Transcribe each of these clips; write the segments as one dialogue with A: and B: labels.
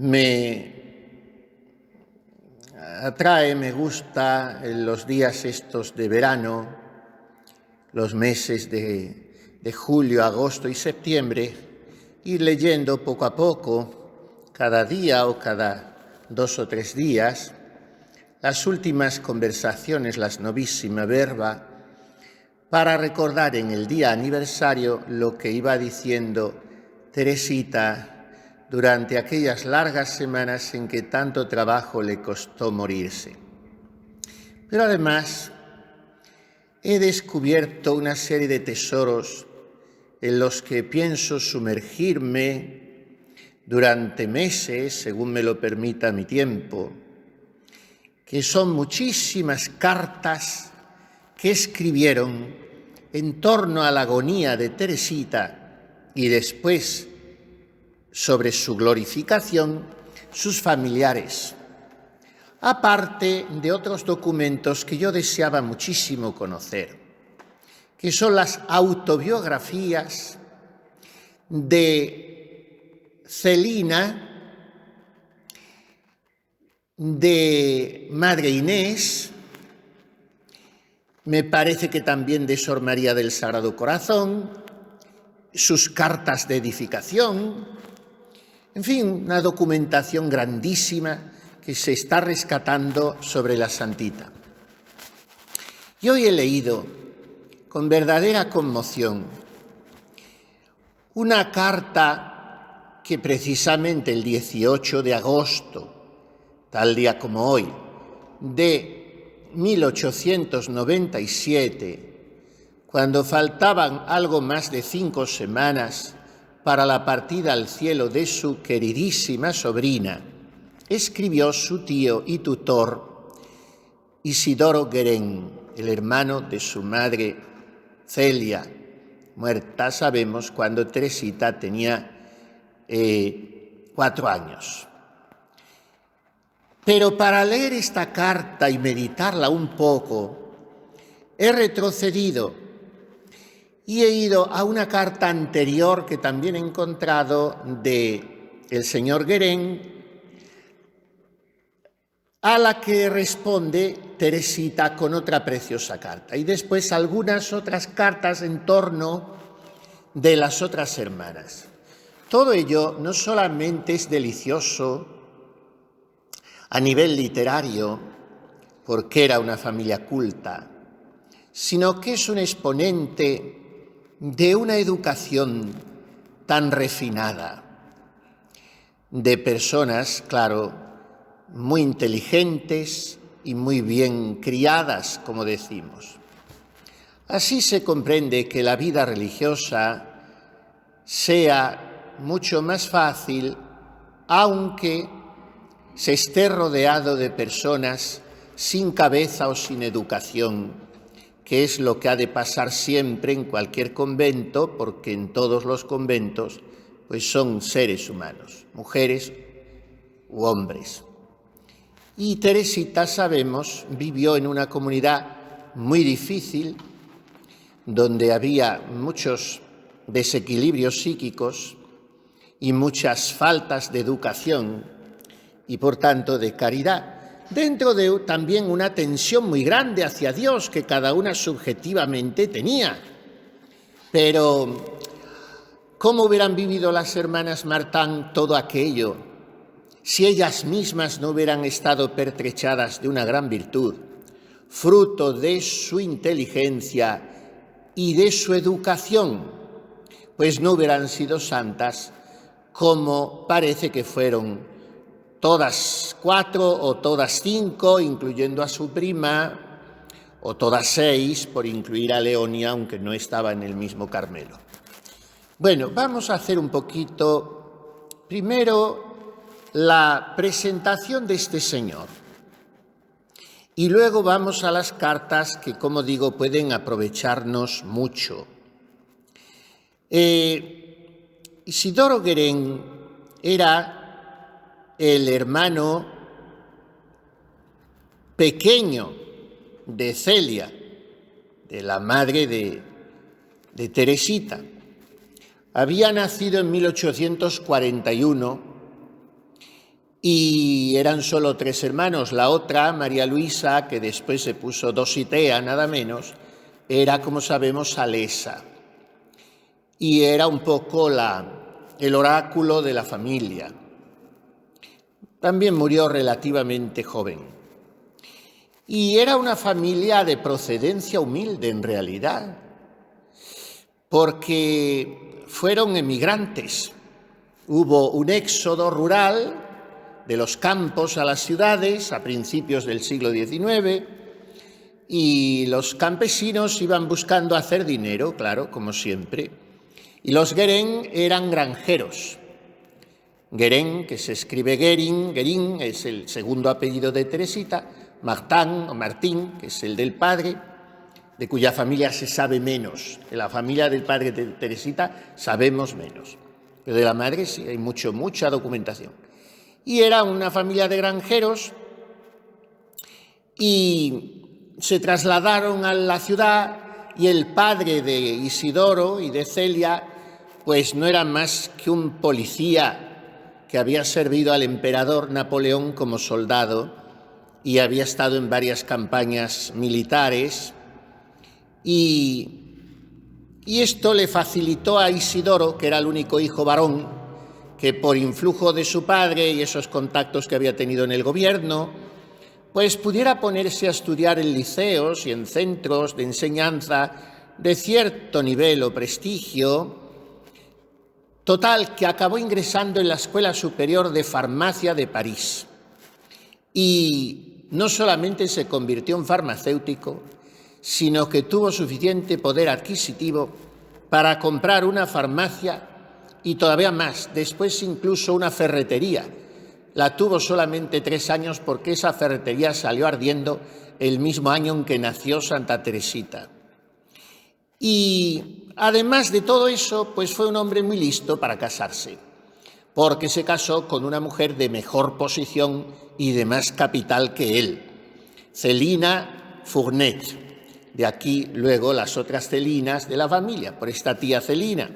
A: Me atrae, me gusta en los días estos de verano, los meses de julio, agosto y septiembre, ir leyendo poco a poco, cada día o cada 2 o 3 días, las últimas conversaciones, las Novissima Verba, para recordar en el día aniversario lo que iba diciendo Teresita durante aquellas largas semanas en que tanto trabajo le costó morirse. Pero además he descubierto una serie de tesoros en los que pienso sumergirme durante meses, según me lo permita mi tiempo, que son muchísimas cartas que escribieron en torno a la agonía de Teresita y después sobre su glorificación, sus familiares, aparte de otros documentos que yo deseaba muchísimo conocer, que son las autobiografías de Celina, de Madre Inés, me parece que también de Sor María del Sagrado Corazón, sus cartas de edificación, en fin, una documentación grandísima que se está rescatando sobre la Santita. Y hoy he leído con verdadera conmoción una carta que precisamente el 18 de agosto, tal día como hoy, de 1897, cuando faltaban algo más de 5 semanas para la partida al cielo de su queridísima sobrina, escribió su tío y tutor Isidoro Guerén, el hermano de su madre Celia, muerta, sabemos, cuando Teresita tenía 4 años. Pero para leer esta carta y meditarla un poco, he retrocedido y he ido a una carta anterior que también he encontrado de el señor Guerén, a la que responde Teresita con otra preciosa carta. Y después algunas otras cartas en torno de las otras hermanas. Todo ello no solamente es delicioso a nivel literario, porque era una familia culta, sino que es un exponente de una educación tan refinada, de personas, claro, muy inteligentes y muy bien criadas, como decimos. Así se comprende que la vida religiosa sea mucho más fácil, aunque se esté rodeado de personas sin cabeza o sin educación, que es lo que ha de pasar siempre en cualquier convento, porque en todos los conventos pues son seres humanos, mujeres u hombres. Y Teresita, sabemos, vivió en una comunidad muy difícil, donde había muchos desequilibrios psíquicos y muchas faltas de educación y, por tanto, de caridad, dentro de también una tensión muy grande hacia Dios que cada una subjetivamente tenía. Pero, ¿cómo hubieran vivido las hermanas Martán todo aquello si ellas mismas no hubieran estado pertrechadas de una gran virtud, fruto de su inteligencia y de su educación? Pues no hubieran sido santas como parece que fueron todas 4 o todas 5, incluyendo a su prima, o todas 6, por incluir a Leonia, aunque no estaba en el mismo Carmelo. Bueno, vamos a hacer un poquito, primero, la presentación de este señor. Y luego vamos a las cartas que, como digo, pueden aprovecharnos mucho. Isidoro Guerén era el hermano pequeño de Celia, de la madre de Teresita. Había nacido en 1841 y eran solo 3 hermanos. La otra, María Luisa, que después se puso Dositea, nada menos, era, como sabemos, Salesa, y era un poco el oráculo de la familia. También murió relativamente joven. Y era una familia de procedencia humilde, en realidad, porque fueron emigrantes. Hubo un éxodo rural de los campos a las ciudades a principios del siglo XIX, y los campesinos iban buscando hacer dinero, claro, como siempre. Y los Guérin eran granjeros. Guérin, que se escribe Guérin, es el segundo apellido de Teresita. Martín, que es el del padre, de cuya familia se sabe menos. De la familia del padre de Teresita sabemos menos, pero de la madre sí hay mucha documentación. Y era una familia de granjeros y se trasladaron a la ciudad, y el padre de Isidoro y de Celia pues no era más que un policía que había servido al emperador Napoleón como soldado y había estado en varias campañas militares, y esto le facilitó a Isidoro, que era el único hijo varón, que por influjo de su padre y esos contactos que había tenido en el gobierno, pues pudiera ponerse a estudiar en liceos y en centros de enseñanza de cierto nivel o prestigio. Total, que acabó ingresando en la Escuela Superior de Farmacia de París. Y no solamente se convirtió en farmacéutico, sino que tuvo suficiente poder adquisitivo para comprar una farmacia y todavía más, después incluso una ferretería. La tuvo solamente 3 años porque esa ferretería salió ardiendo el mismo año en que nació Santa Teresita. Y además de todo eso, pues fue un hombre muy listo para casarse, porque se casó con una mujer de mejor posición y de más capital que él, Celina Fournet. De aquí luego las otras Celinas de la familia, por esta tía Celina.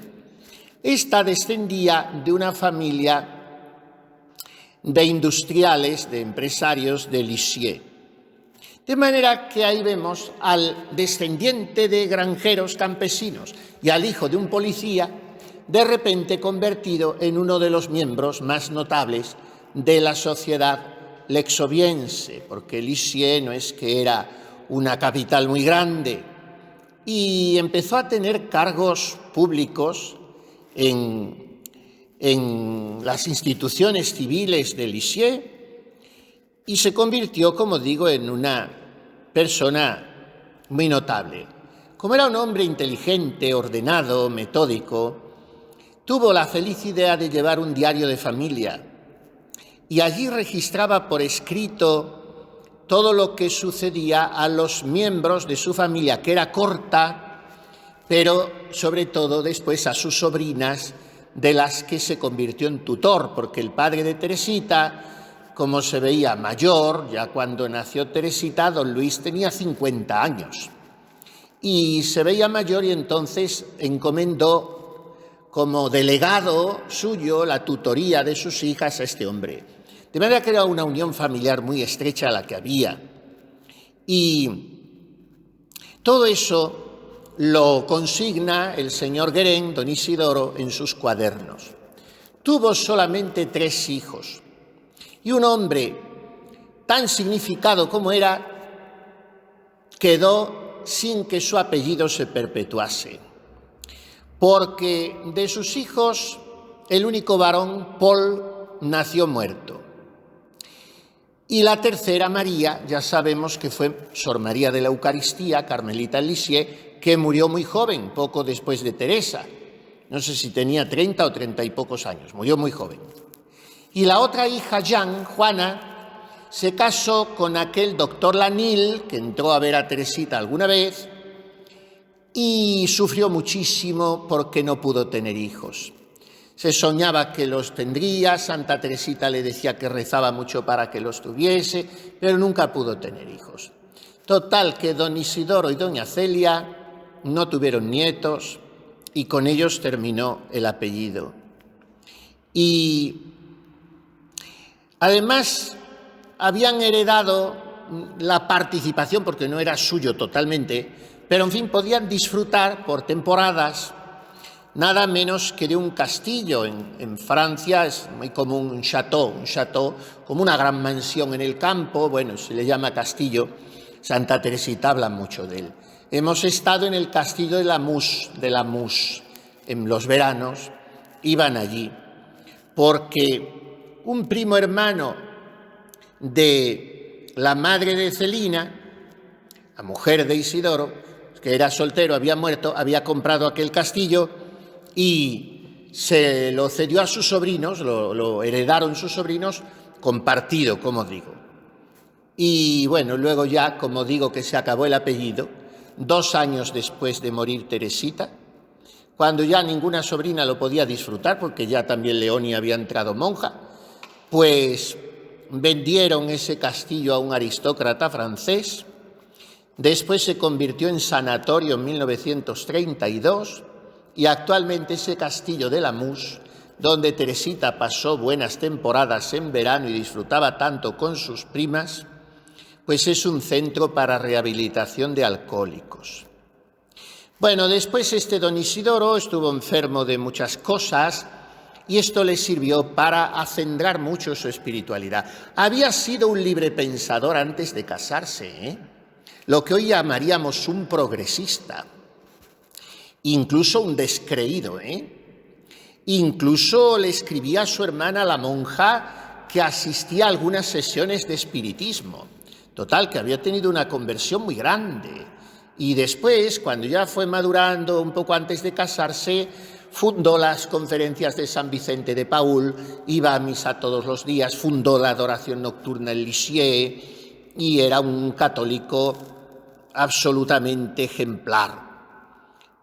A: Esta descendía de una familia de industriales, de empresarios de Lisieux. De manera que ahí vemos al descendiente de granjeros campesinos y al hijo de un policía de repente convertido en uno de los miembros más notables de la sociedad lexoviense, porque Lisieux no es que era una capital muy grande, y empezó a tener cargos públicos en las instituciones civiles de Lisieux, y se convirtió, como digo, en una persona muy notable. Como era un hombre inteligente, ordenado, metódico, tuvo la feliz idea de llevar un diario de familia y allí registraba por escrito todo lo que sucedía a los miembros de su familia, que era corta, pero sobre todo después a sus sobrinas, de las que se convirtió en tutor, porque el padre de Teresita, como se veía mayor, ya cuando nació Teresita, don Luis tenía 50 años. Y se veía mayor y entonces encomendó como delegado suyo la tutoría de sus hijas a este hombre. De manera que era una unión familiar muy estrecha la que había. Y todo eso lo consigna el señor Guérin, don Isidoro, en sus cuadernos. Tuvo solamente 3 hijos. Y un hombre tan significado como era, quedó sin que su apellido se perpetuase, porque de sus hijos, el único varón, Paul, nació muerto. Y la tercera, María, ya sabemos que fue Sor María de la Eucaristía, carmelita en Lisieux, que murió muy joven, poco después de Teresa. No sé si tenía 30 o 30 y pocos años, murió muy joven. Y la otra hija, Juana, se casó con aquel doctor Lanil, que entró a ver a Teresita alguna vez, y sufrió muchísimo porque no pudo tener hijos. Se soñaba que los tendría, Santa Teresita le decía que rezaba mucho para que los tuviese, pero nunca pudo tener hijos. Total, que don Isidoro y doña Celia no tuvieron nietos y con ellos terminó el apellido. Y Además, habían heredado la participación, porque no era suyo totalmente, pero en fin, podían disfrutar por temporadas nada menos que de un castillo. En Francia es muy común un château, como una gran mansión en el campo, bueno, se le llama castillo. Santa Teresita habla mucho de él. Hemos estado en el castillo de la Mousse, en los veranos, iban allí, porque un primo hermano de la madre de Celina, la mujer de Isidoro, que era soltero, había muerto, había comprado aquel castillo y se lo cedió a sus sobrinos, lo heredaron sus sobrinos, compartido, como digo. Y bueno, luego ya, como digo, que se acabó el apellido, 2 años después de morir Teresita, cuando ya ninguna sobrina lo podía disfrutar, porque ya también Leonia había entrado monja, pues vendieron ese castillo a un aristócrata francés. Después se convirtió en sanatorio en 1932 y actualmente ese castillo de la Mousse, donde Teresita pasó buenas temporadas en verano y disfrutaba tanto con sus primas, pues es un centro para rehabilitación de alcohólicos. Bueno, después don Isidoro estuvo enfermo de muchas cosas y esto le sirvió para acendrar mucho su espiritualidad. Había sido un librepensador antes de casarse, lo que hoy llamaríamos un progresista, incluso un descreído. Incluso le escribía a su hermana, la monja, que asistía a algunas sesiones de espiritismo. Total, que había tenido una conversión muy grande. Y después, cuando ya fue madurando, un poco antes de casarse, fundó las conferencias de San Vicente de Paúl, iba a misa todos los días, fundó la adoración nocturna en Lisieux y era un católico absolutamente ejemplar.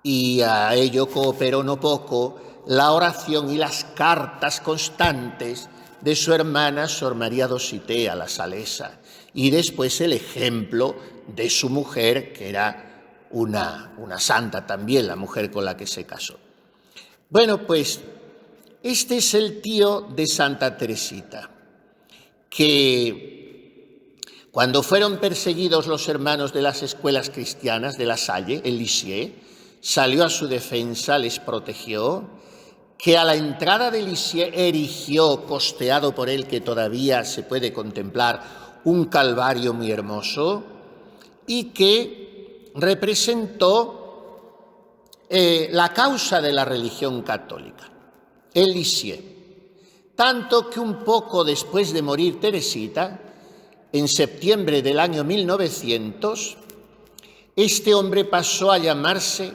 A: Y a ello cooperó no poco la oración y las cartas constantes de su hermana Sor María Dositea, la salesa, y después el ejemplo de su mujer, que era una santa también, la mujer con la que se casó. Bueno, pues este es el tío de Santa Teresita, que cuando fueron perseguidos los hermanos de las escuelas cristianas de La Salle, en Lisieux, salió a su defensa, les protegió, que a la entrada de Lisieux erigió, costeado por él, que todavía se puede contemplar, un calvario muy hermoso, y que representó la causa de la religión católica, el Lisieux. Tanto que un poco después de morir Teresita, en septiembre del año 1900, este hombre pasó a llamarse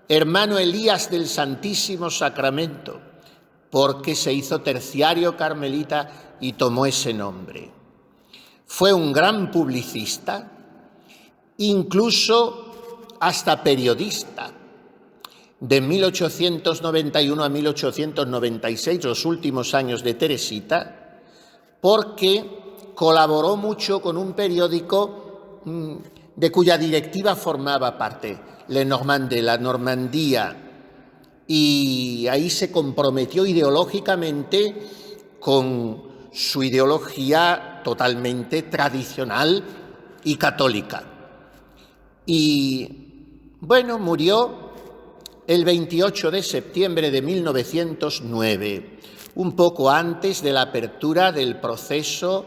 A: Hermano Elías del Santísimo Sacramento, porque se hizo terciario carmelita y tomó ese nombre. Fue un gran publicista, incluso hasta periodista. De 1891 a 1896, los últimos años de Teresita, porque colaboró mucho con un periódico de cuya directiva formaba parte, Le Normandais, la Normandía, y ahí se comprometió ideológicamente con su ideología totalmente tradicional y católica. Y bueno, murió el 28 de septiembre de 1909, un poco antes de la apertura del proceso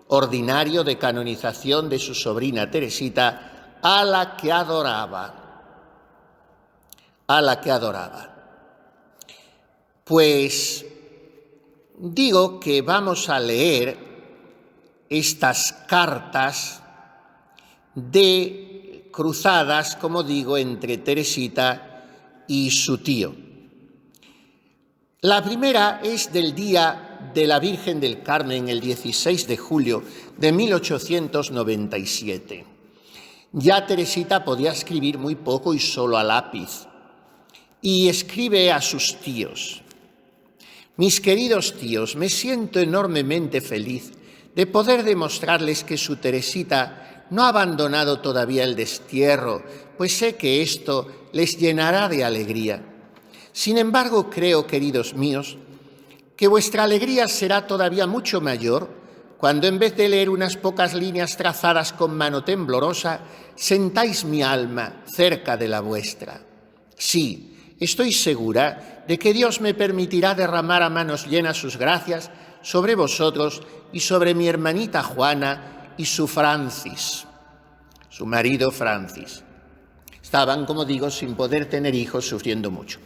A: ordinario de canonización de su sobrina Teresita, a la que adoraba. Pues digo que vamos a leer estas cartas de cruzadas, como digo, entre Teresita y su tío. La primera es del día de la Virgen del Carmen, el 16 de julio de 1897. Ya Teresita podía escribir muy poco y solo a lápiz, y escribe a sus tíos: Mis queridos tíos, me siento enormemente feliz de poder demostrarles que su Teresita no ha abandonado todavía el destierro, pues sé que esto les llenará de alegría. Sin embargo, creo, queridos míos, que vuestra alegría será todavía mucho mayor cuando en vez de leer unas pocas líneas trazadas con mano temblorosa, sentáis mi alma cerca de la vuestra. Sí, estoy segura de que Dios me permitirá derramar a manos llenas sus gracias sobre vosotros y sobre mi hermanita Juana y su Francis, su marido Francis. Estaban, como digo, sin poder tener hijos, sufriendo mucho.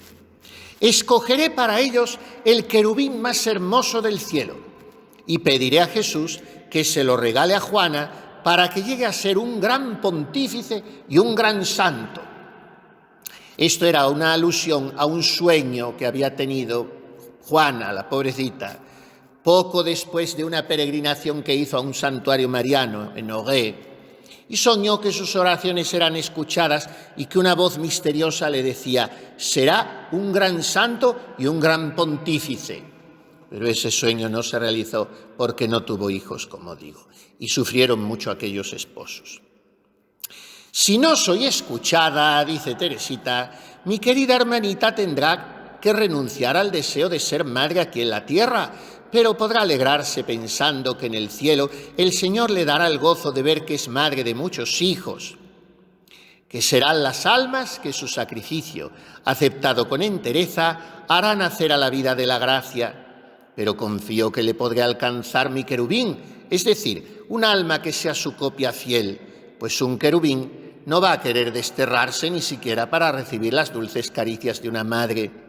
A: Escogeré para ellos el querubín más hermoso del cielo y pediré a Jesús que se lo regale a Juana para que llegue a ser un gran pontífice y un gran santo. Esto era una alusión a un sueño que había tenido Juana, la pobrecita, poco después de una peregrinación que hizo a un santuario mariano en Auray, y soñó que sus oraciones eran escuchadas y que una voz misteriosa le decía: será un gran santo y un gran pontífice. Pero ese sueño no se realizó porque no tuvo hijos, como digo, y sufrieron mucho aquellos esposos. Si no soy escuchada, dice Teresita, mi querida hermanita tendrá que renunciar al deseo de ser madre aquí en la tierra, pero podrá alegrarse pensando que en el cielo el Señor le dará el gozo de ver que es madre de muchos hijos, que serán las almas que su sacrificio, aceptado con entereza, hará nacer a la vida de la gracia. Pero confío que le podré alcanzar mi querubín, es decir, un alma que sea su copia fiel, pues un querubín no va a querer desterrarse ni siquiera para recibir las dulces caricias de una madre.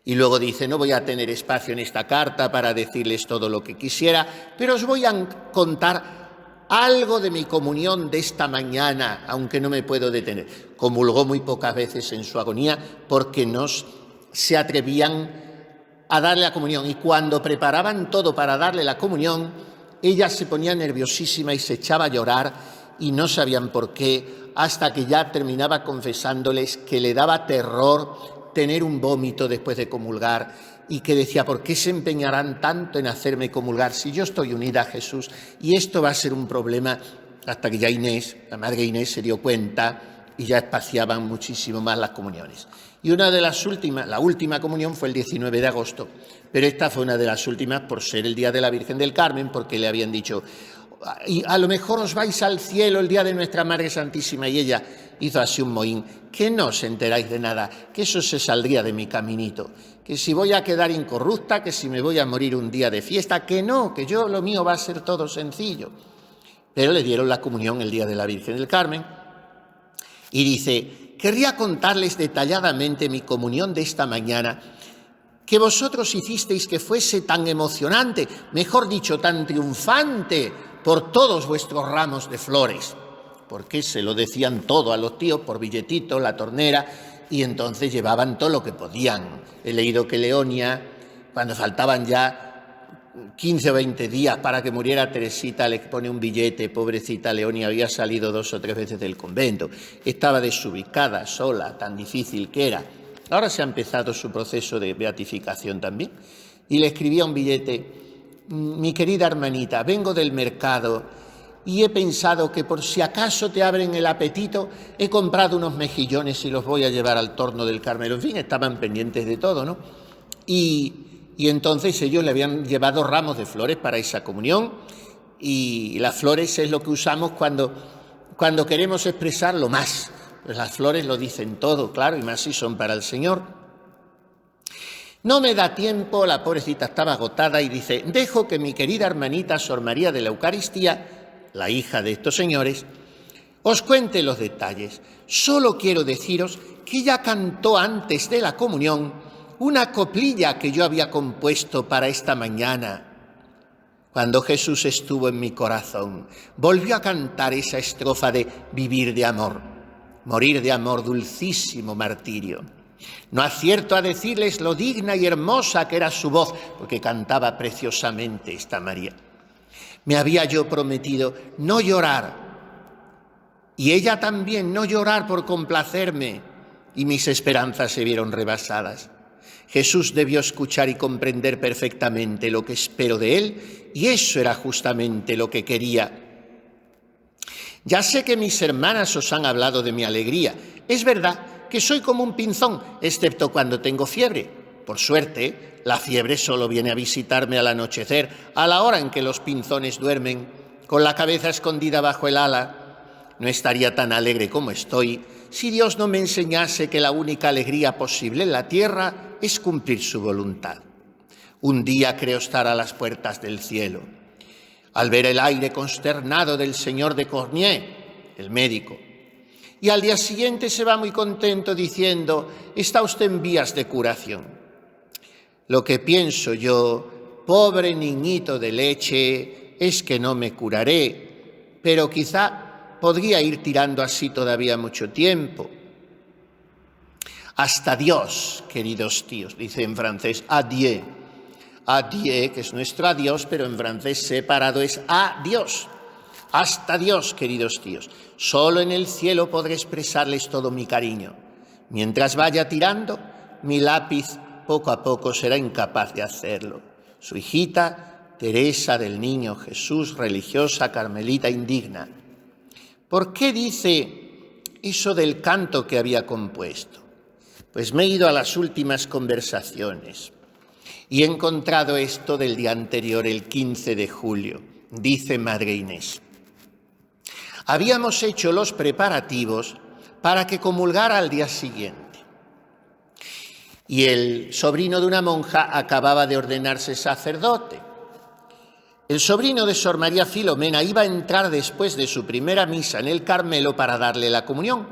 A: Y luego dice: no voy a tener espacio en esta carta para decirles todo lo que quisiera, pero os voy a contar algo de mi comunión de esta mañana, aunque no me puedo detener. Comulgó muy pocas veces en su agonía porque no se atrevían a darle la comunión, y cuando preparaban todo para darle la comunión, ella se ponía nerviosísima y se echaba a llorar y no sabían por qué, hasta que ya terminaba confesándoles que le daba terror tener un vómito después de comulgar y que decía: ¿por qué se empeñarán tanto en hacerme comulgar si yo estoy unida a Jesús? Y esto va a ser un problema, hasta que ya Inés, la madre Inés, se dio cuenta y ya espaciaban muchísimo más las comuniones. Y una de las últimas, la última comunión fue el 19 de agosto, pero esta fue una de las últimas por ser el día de la Virgen del Carmen, porque le habían dicho: y a lo mejor os vais al cielo el día de nuestra Madre Santísima, y ella hizo así un mohín: que no os enteráis de nada, que eso se saldría de mi caminito, que si voy a quedar incorrupta, que si me voy a morir un día de fiesta, que no, que yo lo mío va a ser todo sencillo. Pero le dieron la comunión el día de la Virgen del Carmen y dice: querría contarles detalladamente mi comunión de esta mañana, que vosotros hicisteis que fuese tan emocionante, mejor dicho, tan triunfante, por todos vuestros ramos de flores, porque se lo decían todo a los tíos por billetito, la tornera, y entonces llevaban todo lo que podían. He leído que Leonia, cuando faltaban ya 15 o 20 días para que muriera Teresita, le pone un billete. Pobrecita Leonia, había salido 2 o 3 veces del convento, estaba desubicada, sola, tan difícil que era. Ahora se ha empezado su proceso de beatificación también, y le escribía un billete: mi querida hermanita, vengo del mercado y he pensado que por si acaso te abren el apetito, he comprado unos mejillones y los voy a llevar al torno del Carmelo. En fin, estaban pendientes de todo, ¿no? Y entonces ellos le habían llevado ramos de flores para esa comunión, y las flores es lo que usamos cuando queremos expresar lo más. Pues las flores lo dicen todo, claro, y más si son para el Señor. No me da tiempo, la pobrecita estaba agotada, y dice: dejo que mi querida hermanita Sor María de la Eucaristía, la hija de estos señores, os cuente los detalles. Solo quiero deciros que ella cantó antes de la comunión una coplilla que yo había compuesto para esta mañana. Cuando Jesús estuvo en mi corazón, volvió a cantar esa estrofa de vivir de amor, morir de amor, dulcísimo martirio. No acierto a decirles lo digna y hermosa que era su voz, porque cantaba preciosamente esta María. Me había yo prometido no llorar, y ella también no llorar por complacerme, y mis esperanzas se vieron rebasadas. Jesús debió escuchar y comprender perfectamente lo que espero de él, y eso era justamente lo que quería. Ya sé que mis hermanas os han hablado de mi alegría. Es verdad que soy como un pinzón, excepto cuando tengo fiebre. Por suerte, la fiebre solo viene a visitarme al anochecer, a la hora en que los pinzones duermen, con la cabeza escondida bajo el ala. No estaría tan alegre como estoy si Dios no me enseñase que la única alegría posible en la tierra es cumplir su voluntad. Un día creo estar a las puertas del cielo. Al ver el aire consternado del señor de Cornier, el médico, y al día siguiente se va muy contento diciendo: está usted en vías de curación. Lo que pienso yo, pobre niñito de leche, es que no me curaré, pero quizá podría ir tirando así todavía mucho tiempo. Hasta Dios, queridos tíos, dice en francés adieu. Adieu, que es nuestro adiós, pero en francés separado es adiós. Hasta Dios, queridos tíos. Solo en el cielo podré expresarles todo mi cariño. Mientras vaya tirando, mi lápiz poco a poco será incapaz de hacerlo. Su hijita, Teresa del Niño Jesús, religiosa carmelita indigna. ¿Por qué dice eso del canto que había compuesto? Pues me he ido a las últimas conversaciones y he encontrado esto del día anterior, el 15 de julio. Dice Madre Inés: habíamos hecho los preparativos para que comulgara al día siguiente. Y el sobrino de una monja acababa de ordenarse sacerdote. El sobrino de Sor María Filomena iba a entrar después de su primera misa en el Carmelo para darle la comunión,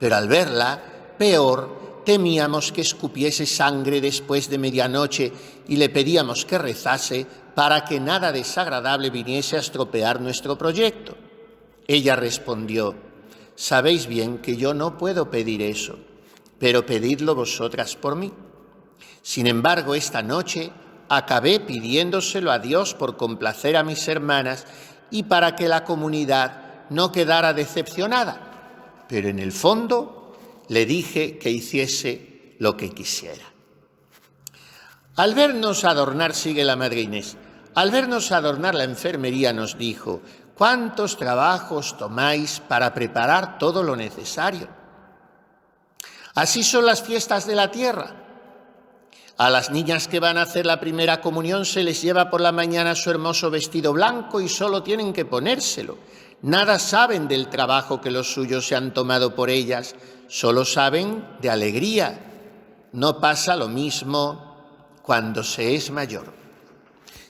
A: pero al verla, peor, temíamos que escupiese sangre después de medianoche y le pedíamos que rezase para que nada desagradable viniese a estropear nuestro proyecto. Ella respondió: sabéis bien que yo no puedo pedir eso, pero pedidlo vosotras por mí. Sin embargo, esta noche acabé pidiéndoselo a Dios por complacer a mis hermanas y para que la comunidad no quedara decepcionada, pero en el fondo le dije que hiciese lo que quisiera. Al vernos adornar, sigue la Madre Inés, al vernos adornar la enfermería nos dijo: ¿cuántos trabajos tomáis para preparar todo lo necesario? Así son las fiestas de la tierra. A las niñas que van a hacer la primera comunión se les lleva por la mañana su hermoso vestido blanco y solo tienen que ponérselo. Nada saben del trabajo que los suyos se han tomado por ellas, solo saben de alegría. No pasa lo mismo cuando se es mayor.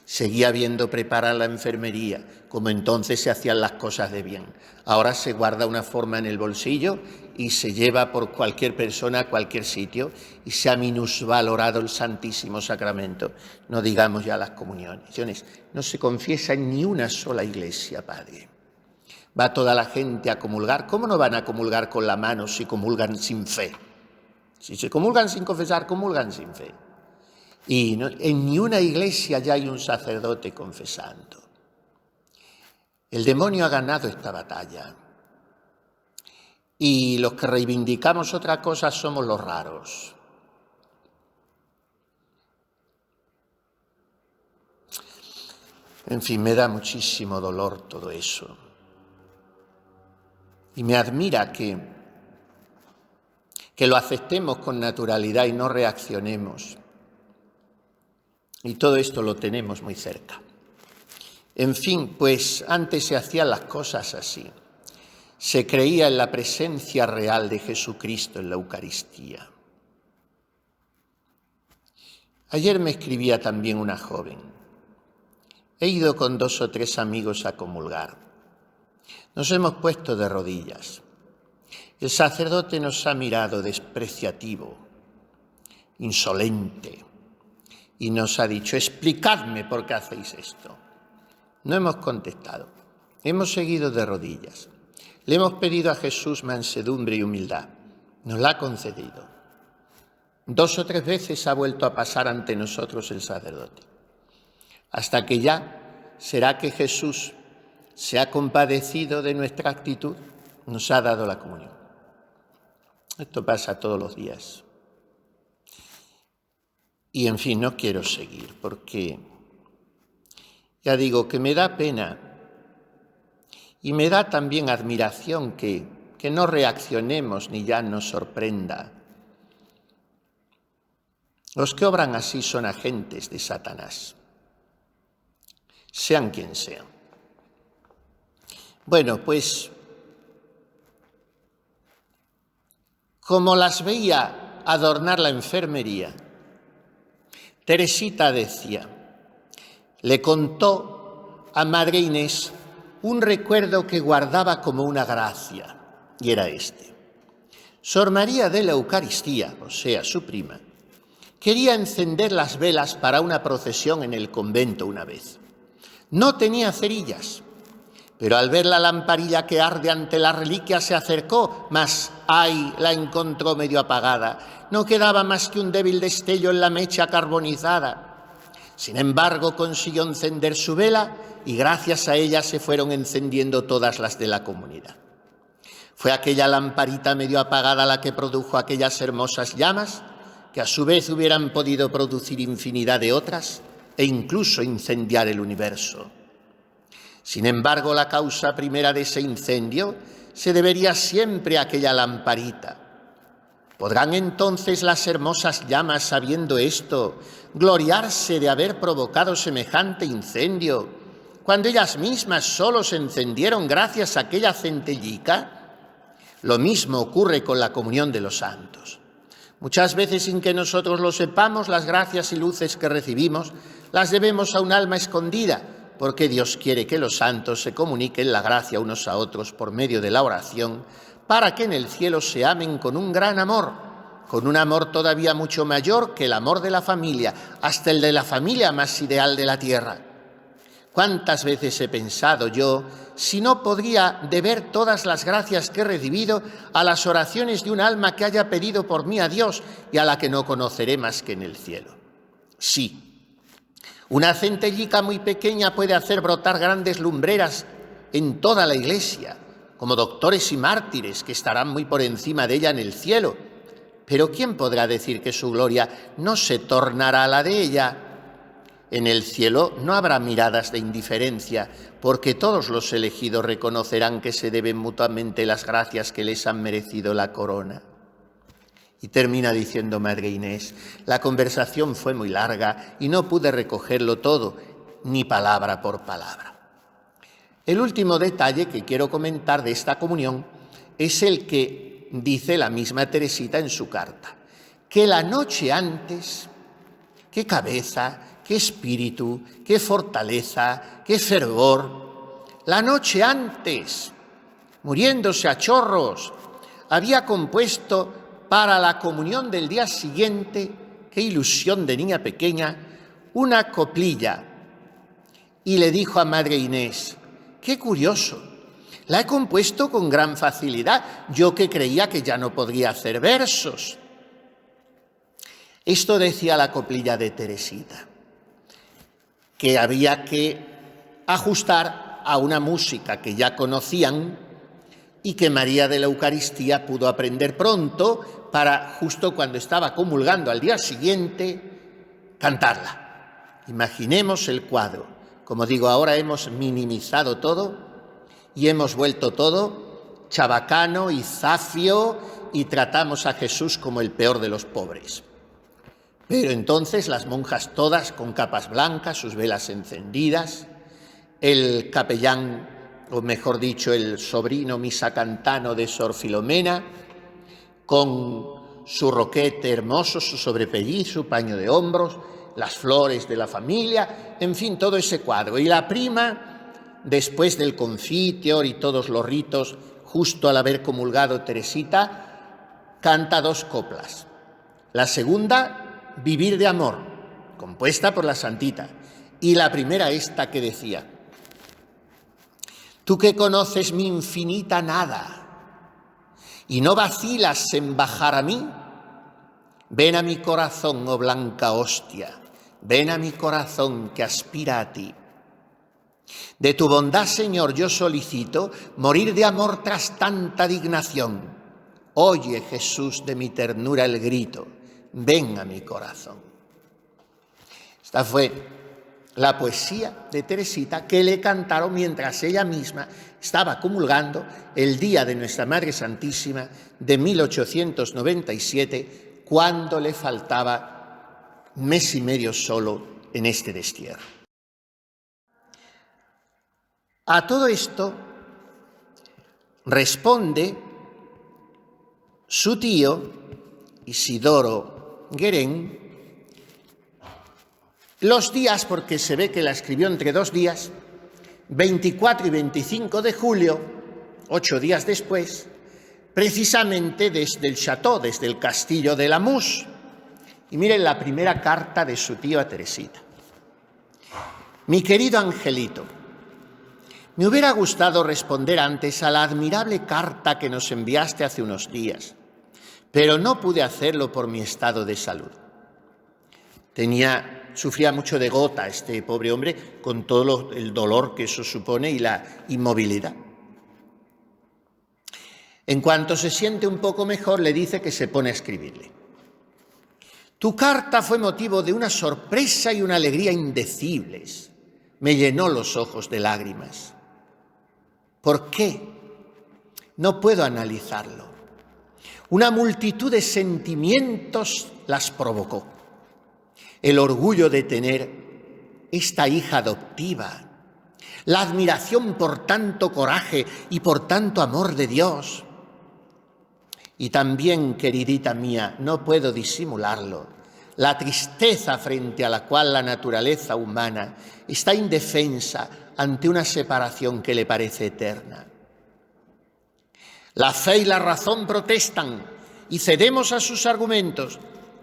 A: Seguía viendo preparar la enfermería, como entonces se hacían las cosas de bien. Ahora se guarda una forma en el bolsillo y se lleva por cualquier persona a cualquier sitio y se ha minusvalorado el Santísimo Sacramento. No digamos ya las comuniones. No se confiesa en ni una sola iglesia, Padre. Va toda la gente a comulgar. ¿Cómo no van a comulgar con la mano si comulgan sin fe? Si se comulgan sin confesar, comulgan sin fe. Y no, en ni una iglesia ya hay un sacerdote confesando. El demonio ha ganado esta batalla. Y los que reivindicamos otra cosa somos los raros. En fin, me da muchísimo dolor todo eso. Y me admira que lo aceptemos con naturalidad y no reaccionemos. Y todo esto lo tenemos muy cerca. En fin, pues antes se hacían las cosas así. Se creía en la presencia real de Jesucristo en la Eucaristía. Ayer me escribía también una joven. He ido con 2 o 3 amigos a comulgar. Nos hemos puesto de rodillas. El sacerdote nos ha mirado despreciativo, insolente, y nos ha dicho: explicadme por qué hacéis esto. No hemos contestado. Hemos seguido de rodillas. Le hemos pedido a Jesús mansedumbre y humildad. Nos la ha concedido. 2 o 3 veces ha vuelto a pasar ante nosotros el sacerdote. Hasta que ya será que Jesús se ha compadecido de nuestra actitud, nos ha dado la comunión. Esto pasa todos los días. Y en fin, no quiero seguir porque ya digo que me da pena y me da también admiración que no reaccionemos ni ya nos sorprenda Los que obran así son agentes de Satanás, sean quien sean. Bueno, pues como las veía adornar la enfermería, Teresita decía, le contó a Madre Inés un recuerdo que guardaba como una gracia, y era este. Sor María de la Eucaristía, o sea, su prima, quería encender las velas para una procesión en el convento una vez. No tenía cerillas, pero al ver la lamparilla que arde ante la reliquia se acercó, mas ¡ay!, la encontró medio apagada. No quedaba más que un débil destello en la mecha carbonizada. Sin embargo, consiguió encender su vela y gracias a ella se fueron encendiendo todas las de la comunidad. Fue aquella lamparita medio apagada la que produjo aquellas hermosas llamas, que a su vez hubieran podido producir infinidad de otras e incluso incendiar el universo. Sin embargo, la causa primera de ese incendio se debería siempre a aquella lamparita. ¿Podrán entonces las hermosas llamas, sabiendo esto, gloriarse de haber provocado semejante incendio, cuando ellas mismas solo se encendieron gracias a aquella centellica? Lo mismo ocurre con la comunión de los santos. Muchas veces, sin que nosotros lo sepamos, las gracias y luces que recibimos las debemos a un alma escondida, porque Dios quiere que los santos se comuniquen la gracia unos a otros por medio de la oración, para que en el cielo se amen con un gran amor, con un amor todavía mucho mayor que el amor de la familia, hasta el de la familia más ideal de la tierra. ¿Cuántas veces he pensado yo si no podría deber todas las gracias que he recibido a las oraciones de un alma que haya pedido por mí a Dios y a la que no conoceré más que en el cielo? Sí, una centellica muy pequeña puede hacer brotar grandes lumbreras en toda la Iglesia, como doctores y mártires que estarán muy por encima de ella en el cielo. Pero ¿quién podrá decir que su gloria no se tornará a la de ella? En el cielo no habrá miradas de indiferencia, porque todos los elegidos reconocerán que se deben mutuamente las gracias que les han merecido la corona. Y termina diciendo Madre Inés, la conversación fue muy larga y no pude recogerlo todo, ni palabra por palabra. El último detalle que quiero comentar de esta comunión es el que dice la misma Teresita en su carta, que la noche antes, qué cabeza, qué espíritu, qué fortaleza, qué fervor. La noche antes, muriéndose a chorros, había compuesto para la comunión del día siguiente, qué ilusión de niña pequeña, una coplilla. Y le dijo a Madre Inés, qué curioso, la he compuesto con gran facilidad, yo que creía que ya no podría hacer versos. Esto decía la coplilla de Teresita, que había que ajustar a una música que ya conocían y que María de la Eucaristía pudo aprender pronto para, justo cuando estaba comulgando al día siguiente, cantarla. Imaginemos el cuadro. Como digo, ahora hemos minimizado todo y hemos vuelto todo chabacano y zafio y tratamos a Jesús como el peor de los pobres. Pero entonces las monjas todas con capas blancas, sus velas encendidas, el capellán, o mejor dicho, el sobrino misacantano de Sor Filomena, con su roquete hermoso, su sobrepelliz, su paño de hombros, las flores de la familia, en fin, todo ese cuadro. Y la prima, después del confiteor y todos los ritos, justo al haber comulgado Teresita, canta 2 coplas. La segunda, Vivir de amor, compuesta por la Santita. Y la primera, esta que decía, tú que conoces mi infinita nada y no vacilas en bajar a mí, ven a mi corazón, oh blanca hostia, ven a mi corazón que aspira a ti. De tu bondad, Señor, yo solicito morir de amor tras tanta dignación. Oye, Jesús, de mi ternura el grito, ven a mi corazón. Esta fue la poesía de Teresita que le cantaron mientras ella misma estaba comulgando el día de Nuestra Madre Santísima de 1897, cuando le faltaba mes y medio solo en este destierro. A todo esto responde su tío, Isidoro Guerén, los días, porque se ve que la escribió entre 2 días, 24 y 25 de julio, 8 días después, precisamente desde el Château, desde el castillo de Lamous. Y miren la primera carta de su tío a Teresita. Mi querido Angelito, me hubiera gustado responder antes a la admirable carta que nos enviaste hace unos días, pero no pude hacerlo por mi estado de salud. Sufría mucho de gota este pobre hombre, con todo el dolor que eso supone y la inmovilidad. En cuanto se siente un poco mejor, le dice que se pone a escribirle. Tu carta fue motivo de una sorpresa y una alegría indecibles. Me llenó los ojos de lágrimas. ¿Por qué? No puedo analizarlo. Una multitud de sentimientos las provocó. El orgullo de tener esta hija adoptiva, la admiración por tanto coraje y por tanto amor de Dios. Y también, queridita mía, no puedo disimularlo, la tristeza frente a la cual la naturaleza humana está indefensa ante una separación que le parece eterna. La fe y la razón protestan y cedemos a sus argumentos,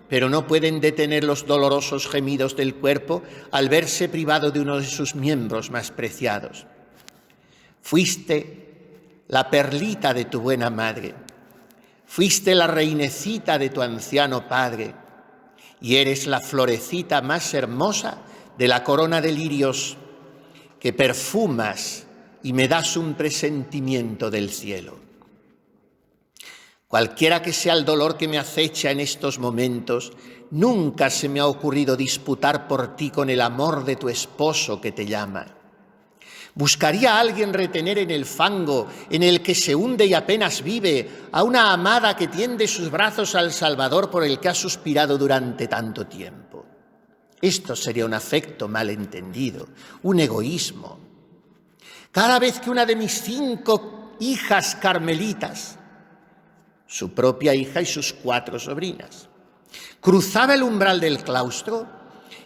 A: pero no pueden detener los dolorosos gemidos del cuerpo al verse privado de uno de sus miembros más preciados. Fuiste la perlita de tu buena madre, fuiste la reinecita de tu anciano padre y eres la florecita más hermosa de la corona de lirios que perfumas y me das un presentimiento del cielo. Cualquiera que sea el dolor que me acecha en estos momentos, nunca se me ha ocurrido disputar por ti con el amor de tu esposo que te llama. ¿Buscaría a alguien retener en el fango en el que se hunde y apenas vive a una amada que tiende sus brazos al Salvador por el que ha suspirado durante tanto tiempo? Esto sería un afecto malentendido, un egoísmo. Cada vez que una de mis 5 hijas carmelitas, su propia hija y sus 4 sobrinas, cruzaba el umbral del claustro,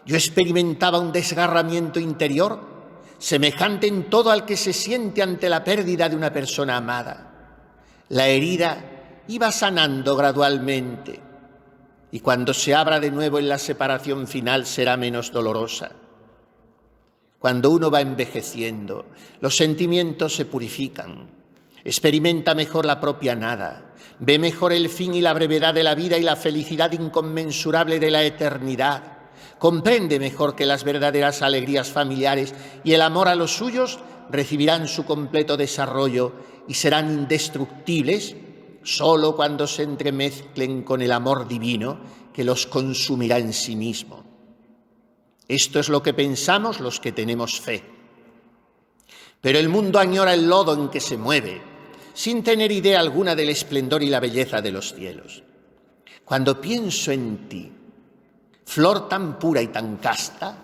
A: yo experimentaba un desgarramiento interior semejante en todo al que se siente ante la pérdida de una persona amada. La herida iba sanando gradualmente y cuando se abra de nuevo en la separación final será menos dolorosa. Cuando uno va envejeciendo, los sentimientos se purifican, experimenta mejor la propia nada, ve mejor el fin y la brevedad de la vida y la felicidad inconmensurable de la eternidad, comprende mejor que las verdaderas alegrías familiares y el amor a los suyos recibirán su completo desarrollo y serán indestructibles solo cuando se entremezclen con el amor divino que los consumirá en sí mismo. Esto es lo que pensamos los que tenemos fe. Pero el mundo añora el lodo en que se mueve, sin tener idea alguna del esplendor y la belleza de los cielos. Cuando pienso en ti, flor tan pura y tan casta,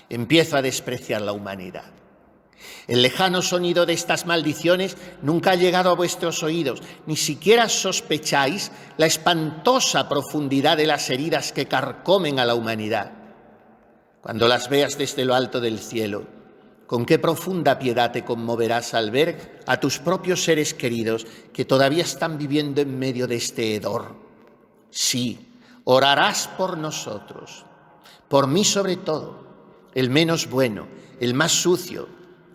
A: empiezo a despreciar la humanidad. El lejano sonido de estas maldiciones nunca ha llegado a vuestros oídos, ni siquiera sospecháis la espantosa profundidad de las heridas que carcomen a la humanidad. Cuando las veas desde lo alto del cielo, con qué profunda piedad te conmoverás al ver a tus propios seres queridos que todavía están viviendo en medio de este hedor. Sí, orarás por nosotros, por mí sobre todo, el menos bueno, el más sucio,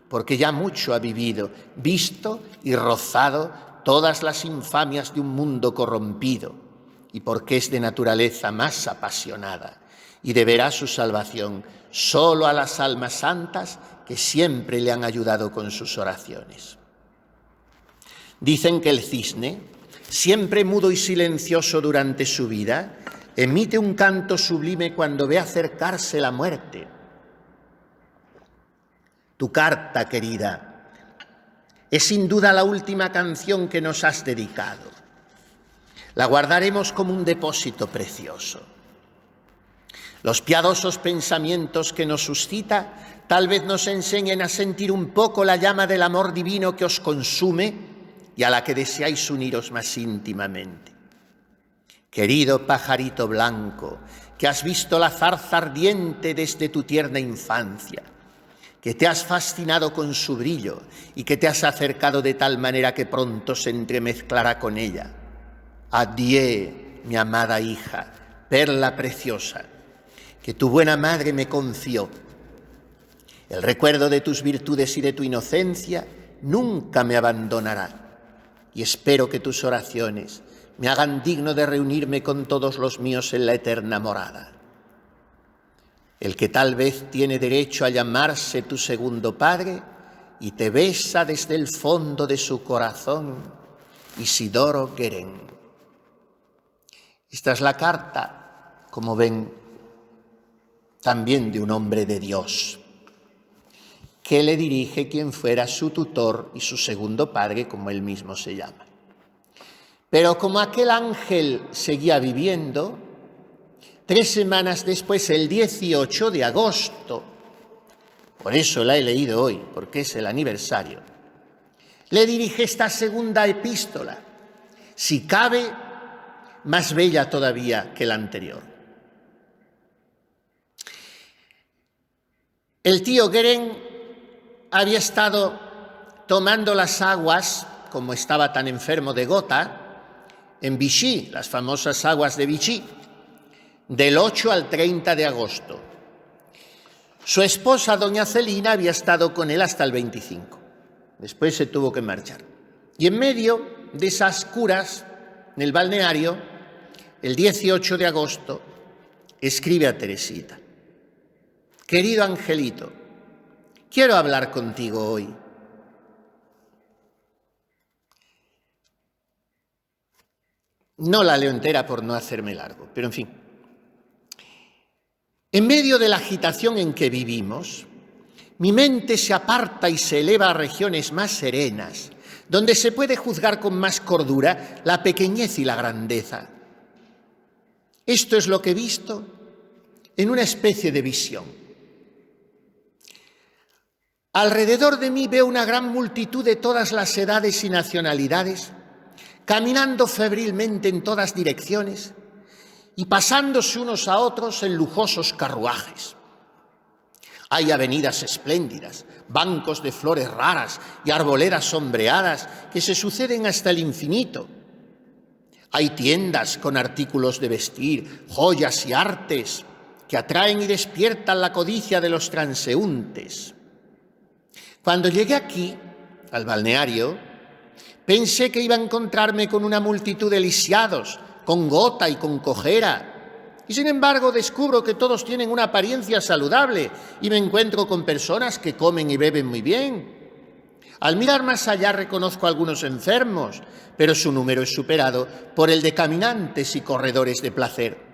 A: porque ya mucho ha vivido, visto y rozado todas las infamias de un mundo corrompido, y porque es de naturaleza más apasionada, y deberá su salvación solo a las almas santas que siempre le han ayudado con sus oraciones. Dicen que el cisne, siempre mudo y silencioso durante su vida, emite un canto sublime cuando ve acercarse la muerte. Tu carta, querida, es sin duda la última canción que nos has dedicado. La guardaremos como un depósito precioso. Los piadosos pensamientos que nos suscita tal vez nos enseñen a sentir un poco la llama del amor divino que os consume y a la que deseáis uniros más íntimamente. Querido pajarito blanco, que has visto la zarza ardiente desde tu tierna infancia, que te has fascinado con su brillo y que te has acercado de tal manera que pronto se entremezclará con ella. Adieu, mi amada hija, perla preciosa, que tu buena madre me confió. El recuerdo de tus virtudes y de tu inocencia nunca me abandonará, y espero que tus oraciones me hagan digno de reunirme con todos los míos en la eterna morada. El que tal vez tiene derecho a llamarse tu segundo padre y te besa desde el fondo de su corazón, Isidoro Gueren. Esta es la carta, como ven, también de un hombre de Dios, que le dirige quien fuera su tutor y su segundo padre, como él mismo se llama. Pero como aquel ángel seguía viviendo, 3 semanas después, el 18 de agosto, por eso la he leído hoy, porque es el aniversario, le dirige esta segunda epístola, si cabe, más bella todavía que la anterior. El tío Gueren había estado tomando las aguas, como estaba tan enfermo de gota, en Vichy, las famosas aguas de Vichy, del 8 al 30 de agosto. Su esposa, doña Celina, había estado con él hasta el 25. Después se tuvo que marchar. Y en medio de esas curas, en el balneario, el 18 de agosto, escribe a Teresita: querido Angelito, quiero hablar contigo hoy. No la leo entera por no hacerme largo, pero en fin. En medio de la agitación en que vivimos, mi mente se aparta y se eleva a regiones más serenas, donde se puede juzgar con más cordura la pequeñez y la grandeza. Esto es lo que he visto en una especie de visión. Alrededor de mí veo una gran multitud de todas las edades y nacionalidades, caminando febrilmente en todas direcciones y pasándose unos a otros en lujosos carruajes. Hay avenidas espléndidas, bancos de flores raras y arboledas sombreadas que se suceden hasta el infinito. Hay tiendas con artículos de vestir, joyas y artes que atraen y despiertan la codicia de los transeúntes. Cuando llegué aquí, al balneario, pensé que iba a encontrarme con una multitud de lisiados, con gota y con cojera. Y sin embargo descubro que todos tienen una apariencia saludable y me encuentro con personas que comen y beben muy bien. Al mirar más allá reconozco a algunos enfermos, pero su número es superado por el de caminantes y corredores de placer.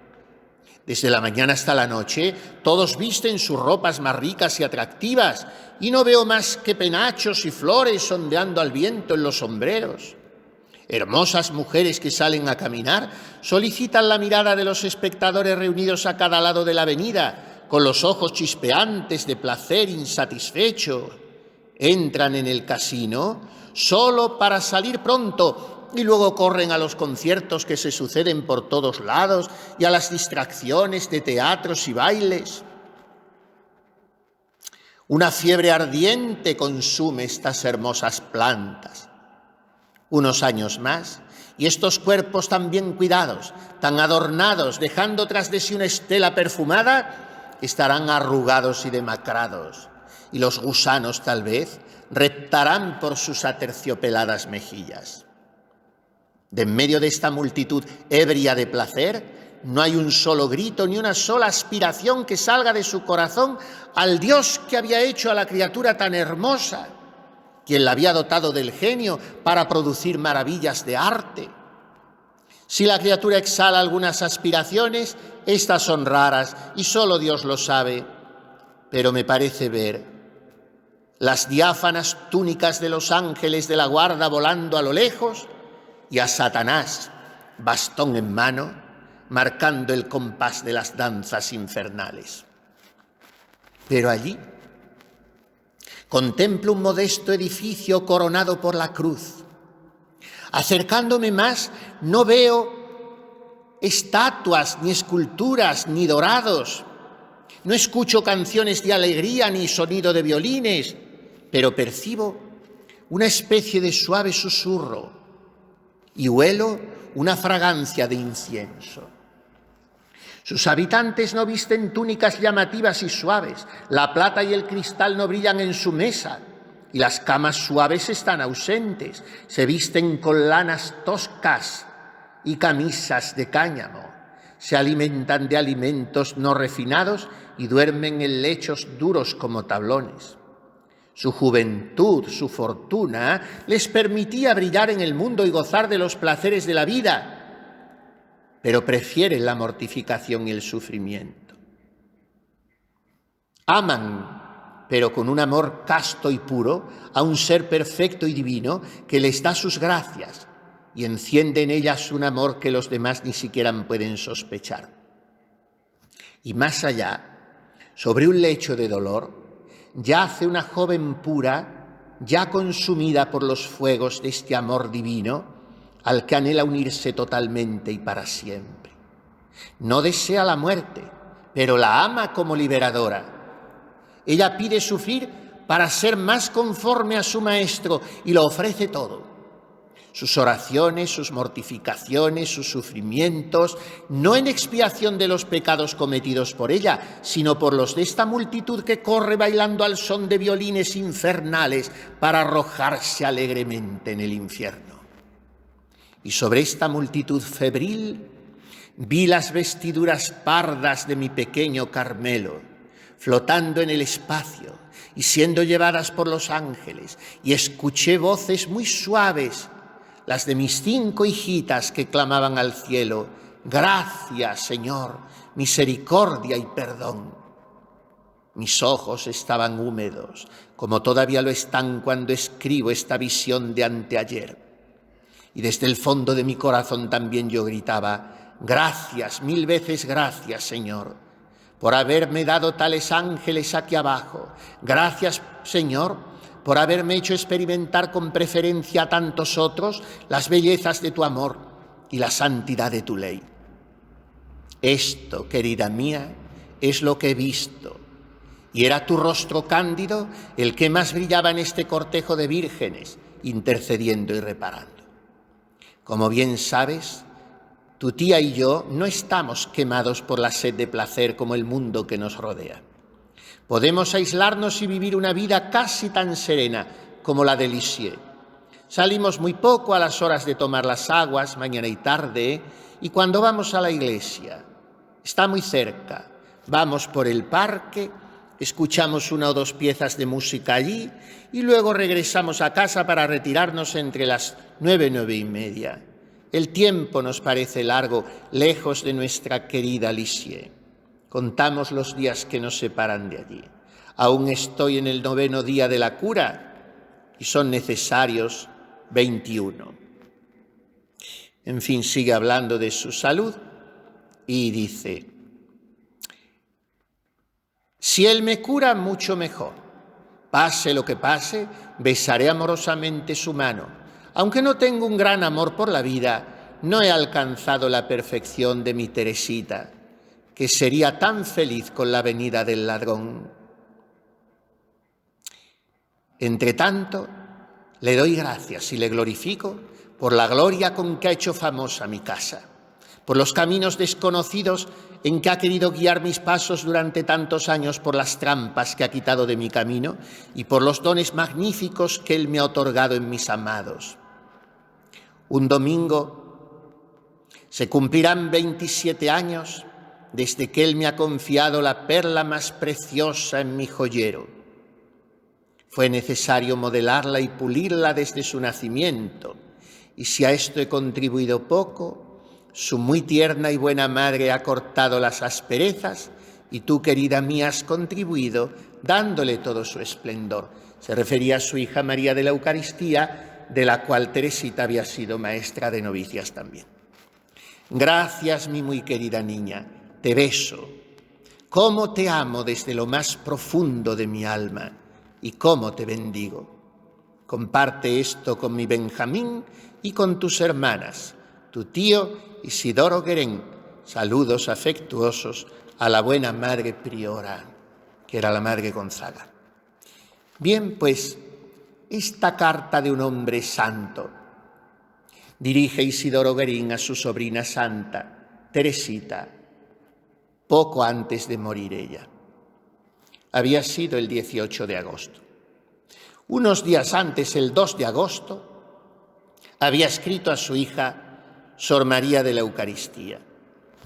A: Desde la mañana hasta la noche, todos visten sus ropas más ricas y atractivas y no veo más que penachos y flores ondeando al viento en los sombreros. Hermosas mujeres que salen a caminar solicitan la mirada de los espectadores reunidos a cada lado de la avenida, con los ojos chispeantes de placer insatisfecho. Entran en el casino solo para salir pronto y luego corren a los conciertos que se suceden por todos lados y a las distracciones de teatros y bailes. Una fiebre ardiente consume estas hermosas plantas. Unos años más, y estos cuerpos tan bien cuidados, tan adornados, dejando tras de sí una estela perfumada, estarán arrugados y demacrados, y los gusanos tal vez reptarán por sus aterciopeladas mejillas. De en medio de esta multitud ebria de placer, no hay un solo grito ni una sola aspiración que salga de su corazón al Dios que había hecho a la criatura tan hermosa, quien la había dotado del genio para producir maravillas de arte. Si la criatura exhala algunas aspiraciones, estas son raras y solo Dios lo sabe, pero me parece ver las diáfanas túnicas de los ángeles de la guarda volando a lo lejos y a Satanás, bastón en mano, marcando el compás de las danzas infernales. Pero allí contemplo un modesto edificio coronado por la cruz. Acercándome más, no veo estatuas, ni esculturas, ni dorados. No escucho canciones de alegría ni sonido de violines, pero percibo una especie de suave susurro y huelo una fragancia de incienso. Sus habitantes no visten túnicas llamativas y suaves, la plata y el cristal no brillan en su mesa, y las camas suaves están ausentes, se visten con lanas toscas y camisas de cáñamo, se alimentan de alimentos no refinados y duermen en lechos duros como tablones. Su juventud, su fortuna, les permitía brillar en el mundo y gozar de los placeres de la vida, pero prefieren la mortificación y el sufrimiento. Aman, pero con un amor casto y puro, a un ser perfecto y divino que les da sus gracias y enciende en ellas un amor que los demás ni siquiera pueden sospechar. Y más allá, sobre un lecho de dolor, yace una joven pura, ya consumida por los fuegos de este amor divino, al que anhela unirse totalmente y para siempre. No desea la muerte, pero la ama como liberadora. Ella pide sufrir para ser más conforme a su Maestro y lo ofrece todo. Sus oraciones, sus mortificaciones, sus sufrimientos, no en expiación de los pecados cometidos por ella, sino por los de esta multitud que corre bailando al son de violines infernales para arrojarse alegremente en el infierno. Y sobre esta multitud febril vi las vestiduras pardas de mi pequeño Carmelo, flotando en el espacio y siendo llevadas por los ángeles, y escuché voces muy suaves, las de mis 5 hijitas que clamaban al cielo: gracias, Señor, misericordia y perdón. Mis ojos estaban húmedos, como todavía lo están cuando escribo esta visión de anteayer. Y desde el fondo de mi corazón también yo gritaba: gracias, 1000 veces gracias, Señor, por haberme dado tales ángeles aquí abajo. Gracias, Señor, por haberme hecho experimentar con preferencia a tantos otros las bellezas de tu amor y la santidad de tu ley. Esto, querida mía, es lo que he visto, y era tu rostro cándido el que más brillaba en este cortejo de vírgenes, intercediendo y reparando. Como bien sabes, tu tía y yo no estamos quemados por la sed de placer como el mundo que nos rodea. Podemos aislarnos y vivir una vida casi tan serena como la de Lisieux. Salimos muy poco a las horas de tomar las aguas, mañana y tarde, y cuando vamos a la iglesia, está muy cerca, vamos por el parque, escuchamos 1 o 2 piezas de música allí y luego regresamos a casa para retirarnos entre las 9 y 9:30. El tiempo nos parece largo, lejos de nuestra querida Lisieux. Contamos los días que nos separan de allí. Aún estoy en el 9º día de la cura y son necesarios 21. En fin, sigue hablando de su salud y dice: si Él me cura, mucho mejor. Pase lo que pase, besaré amorosamente su mano. Aunque no tengo un gran amor por la vida, no he alcanzado la perfección de mi Teresita, que sería tan feliz con la venida del ladrón. Entre tanto, le doy gracias y le glorifico por la gloria con que ha hecho famosa mi casa, por los caminos desconocidos en que ha querido guiar mis pasos durante tantos años, por las trampas que ha quitado de mi camino y por los dones magníficos que Él me ha otorgado en mis amados. Un domingo se cumplirán 27 años desde que Él me ha confiado la perla más preciosa en mi joyero. Fue necesario modelarla y pulirla desde su nacimiento, y si a esto he contribuido poco, su muy tierna y buena madre ha cortado las asperezas y tú, querida mía, has contribuido dándole todo su esplendor. Se refería a su hija María de la Eucaristía, de la cual Teresita había sido maestra de novicias también. Gracias, mi muy querida niña, te beso. Cómo te amo desde lo más profundo de mi alma y cómo te bendigo. Comparte esto con mi Benjamín y con tus hermanas, tu tío Isidoro Guerén. Saludos afectuosos a la buena Madre Priora, que era la Madre Gonzaga. Bien, pues, esta carta de un hombre santo dirige Isidoro Guerén a su sobrina santa, Teresita, poco antes de morir ella. Había sido el 18 de agosto. Unos días antes, el 2 de agosto, había escrito a su hija Sor María de la Eucaristía,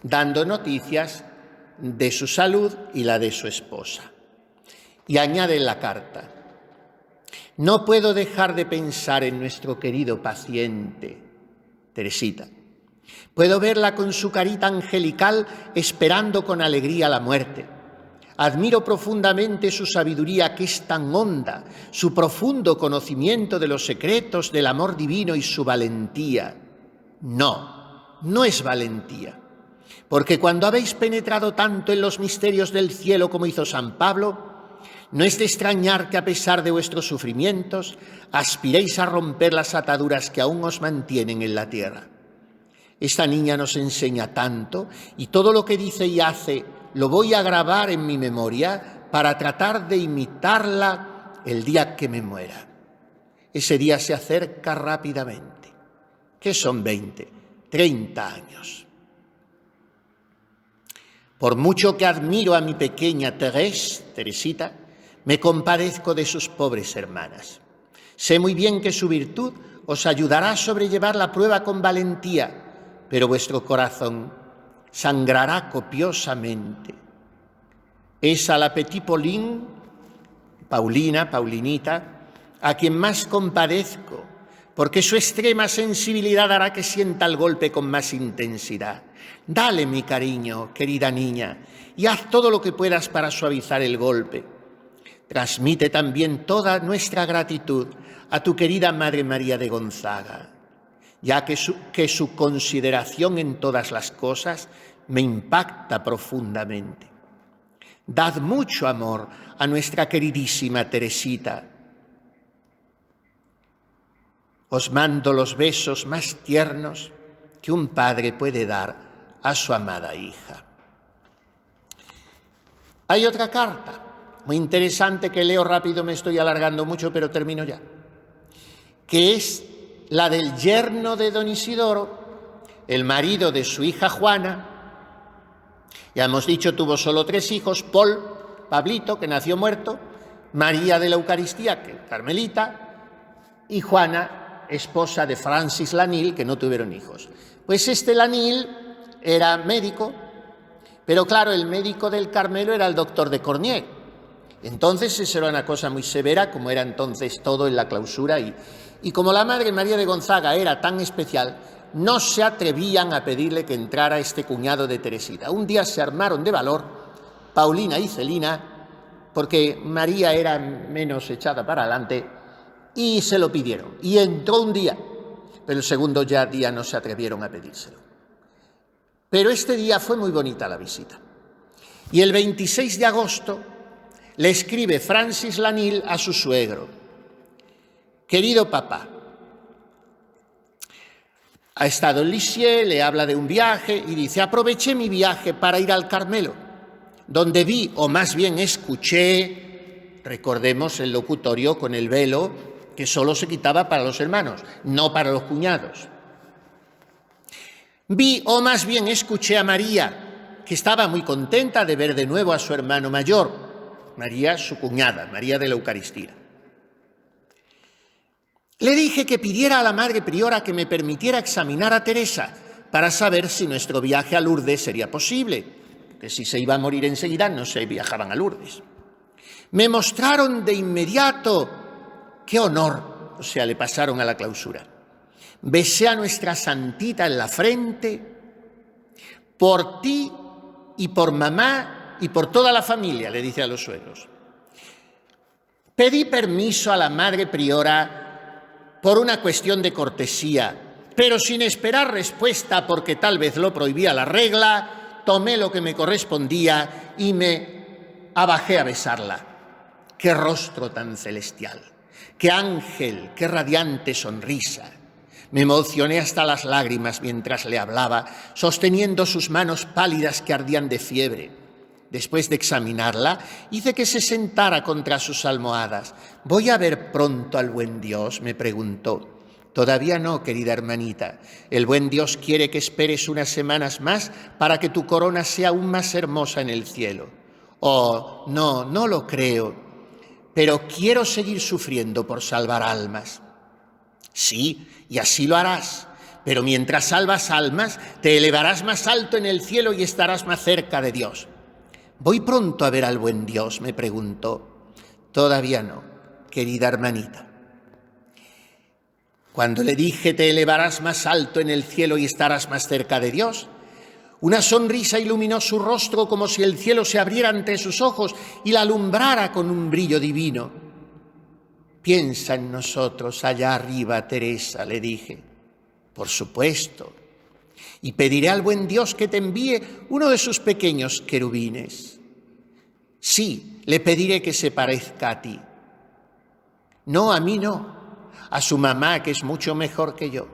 A: dando noticias de su salud y la de su esposa. Y añade en la carta: no puedo dejar de pensar en nuestro querido paciente, Teresita. Puedo verla con su carita angelical esperando con alegría la muerte. Admiro profundamente su sabiduría, que es tan honda, su profundo conocimiento de los secretos del amor divino y su valentía. No es valentía, porque cuando habéis penetrado tanto en los misterios del cielo como hizo San Pablo, no es de extrañar que a pesar de vuestros sufrimientos aspiréis a romper las ataduras que aún os mantienen en la tierra. Esta niña nos enseña tanto y todo lo que dice y hace lo voy a grabar en mi memoria para tratar de imitarla el día que me muera. Ese día se acerca rápidamente. ¿Qué son 20, 30 años? Por mucho que admiro a mi pequeña Teresita, me compadezco de sus pobres hermanas. Sé muy bien que su virtud os ayudará a sobrellevar la prueba con valentía, pero vuestro corazón sangrará copiosamente. Es a la Petit Paulinita, a quien más compadezco, porque su extrema sensibilidad hará que sienta el golpe con más intensidad. Dale mi cariño, querida niña, y haz todo lo que puedas para suavizar el golpe. Transmite también toda nuestra gratitud a tu querida Madre María de Gonzaga, ya que su consideración en todas las cosas me impacta profundamente. Dad mucho amor a nuestra queridísima Teresita. Os mando los besos más tiernos que un padre puede dar a su amada hija. Hay otra carta muy interesante que leo rápido, me estoy alargando mucho, pero termino ya, que es la del yerno de don Isidoro, el marido de su hija Juana. Ya hemos dicho, tuvo solo 3 hijos: Pablito, que nació muerto, María de la Eucaristía, que es carmelita, y Juana, esposa de Francis Lanil, que no tuvieron hijos. Pues este Lanil era médico, pero claro, el médico del Carmelo era el doctor de Cornier. Entonces eso era una cosa muy severa, como era entonces todo en la clausura, y como la Madre María de Gonzaga era tan especial, no se atrevían a pedirle que entrara este cuñado de Teresita. Un día se armaron de valor Paulina y Celina, porque María era menos echada para adelante, y se lo pidieron. Y entró un día, pero el segundo día no se atrevieron a pedírselo. Pero este día fue muy bonita la visita. Y el 26 de agosto le escribe Francis Lanil a su suegro: querido papá, ha estado en Lisieux, le habla de un viaje y dice: aproveché mi viaje para ir al Carmelo, donde vi, o más bien escuché, recordemos el locutorio con el velo que solo se quitaba para los hermanos, no para los cuñados. Vi, o más bien escuché a María, que estaba muy contenta de ver de nuevo a su hermano mayor, María, su cuñada, María de la Eucaristía. Le dije que pidiera a la Madre Priora que me permitiera examinar a Teresa para saber si nuestro viaje a Lourdes sería posible, que si se iba a morir enseguida no se viajaban a Lourdes. Me mostraron de inmediato qué honor, o sea, le pasaron a la clausura. Besé a nuestra santita en la frente, por ti y por mamá y por toda la familia, le dice a los suegros. Pedí permiso a la Madre Priora por una cuestión de cortesía, Pero sin esperar respuesta, porque tal vez lo prohibía la regla, tomé lo que me correspondía y me abajé a besarla. ¡Qué rostro tan celestial! ¡Qué ángel! ¡Qué radiante sonrisa! Me emocioné hasta las lágrimas mientras le hablaba, sosteniendo sus manos pálidas que ardían de fiebre. Después de examinarla, hice que se sentara contra sus almohadas. «¿Voy a ver pronto al buen Dios?», me preguntó. «Todavía no, querida hermanita. El buen Dios quiere que esperes unas semanas más para que tu corona sea aún más hermosa en el cielo». «Oh, no, no lo creo, pero quiero seguir sufriendo por salvar almas». «Sí, y así lo harás, pero mientras salvas almas, te elevarás más alto en el cielo y estarás más cerca de Dios». «¿Voy pronto a ver al buen Dios?», me preguntó. «Todavía no, querida hermanita». Cuando le dije te elevarás más alto en el cielo y estarás más cerca de Dios, una sonrisa iluminó su rostro como si el cielo se abriera ante sus ojos y la alumbrara con un brillo divino. «Piensa en nosotros allá arriba, Teresa», le dije. «Por supuesto. Y pediré al buen Dios que te envíe uno de sus pequeños querubines. Sí, le pediré que se parezca a ti». «No, a mí no. A su mamá, que es mucho mejor que yo».